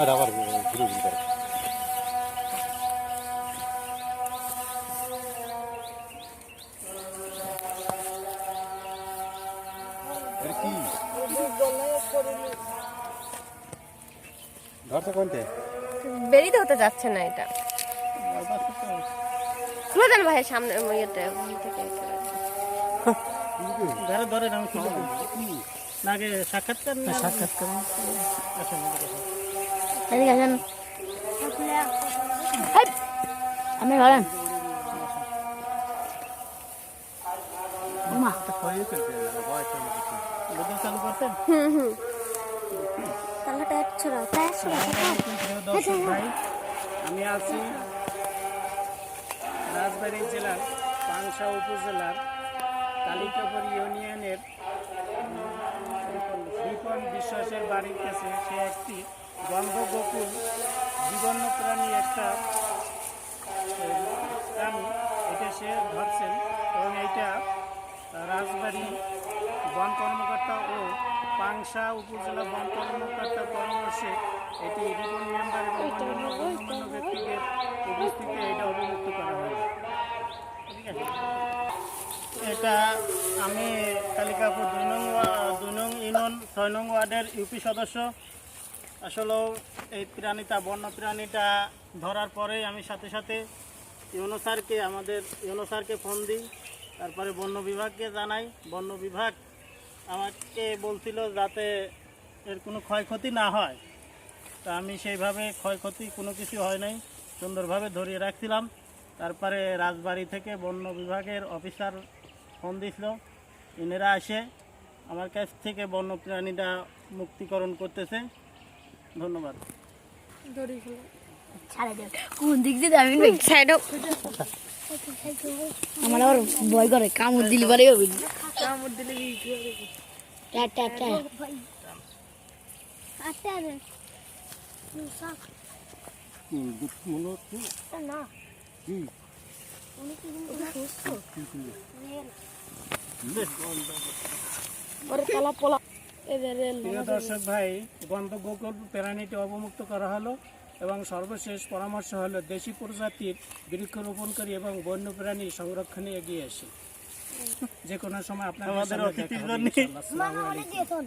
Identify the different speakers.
Speaker 1: আর আবার ঘুরে ঘুরে করে। এটা কি ধরতে কোনতে
Speaker 2: বেরিয়ে হতে যাচ্ছে না এটা। খুলে দেন ভাই সামনে ইয়েতে থেকে
Speaker 3: ধরে ধরে আমি খুলে দেবো না আগে সাক্ষাৎকার না সাক্ষাৎকার
Speaker 4: আমি বলেন
Speaker 3: চালু করতেন। দর্শক ভাই, আমি আছি রাজবাড়ী জেলার পাংশা উপজেলার কালিকাপুর ইউনিয়নের বিপন বিশ্বাসের বাড়ির কাছে। সে একটি গন্ধগোকুল জীবন্য প্রাণী, একটা প্রাণী, এটা সে ধরছেন এবং এইটা রাজবাড়ী বন কর্মকর্তা ও পাংশা উপজেলা বন কর্মকর্তার পরামর্শে এটি রিপন মেম্বার এবং অন্যান্য গণ্যমান্য ব্যক্তিদের উপস্থিতিতে এটা অবমুক্ত করা হয়। ঠিক আছে, এটা আমি কালিকাপুর 2 নং ইউনিয়ন 6 নং ওয়ার্ডের ইউপি সদস্য। আসলেও এই প্রাণীটা, বন্য প্রাণীটা ধরার পরেই আমি সাথে সাথে আমাদের ইউনো স্যারকে ফোন দিই, তারপরে বন্য বিভাগকে জানাই। বন্য বিভাগ আমাকে বলছিল যাতে এর কোনো ক্ষয়ক্ষতি না হয়, তা আমি সেইভাবে ক্ষয়ক্ষতি কোনো কিছু হয় নাই, সুন্দরভাবে ধরিয়ে রাখছিলাম। তারপরে রাজবাড়ি থেকে বন্য বিভাগের অফিসার ফোন দিছিল, এনারা এসে আমার কাছ থেকে বন্য প্রাণীটা মুক্তিকরণ করতেছে। ধন্যবাদ।
Speaker 4: কোন দিক দিয়ে আমি
Speaker 2: সাইডও
Speaker 4: আমার আবার ভয় করে কামড় দিলে পারে
Speaker 2: কামড় দিলে
Speaker 1: মনে হচ্ছে কি
Speaker 3: প্রিয় দর্শক ভাই, গন্ধগোকুল প্রাণীটি অবমুক্ত করা হলো এবং সর্বশেষ পরামর্শ হলো দেশি প্রজাতির বৃক্ষরোপণকারী এবং বন্যপ্রাণী সংরক্ষণে এগিয়ে আসে। যে কোনো সময় আপনাদের সাথে দেখা হবে ইনশাআল্লাহ। আসসালামু আলাইকুম।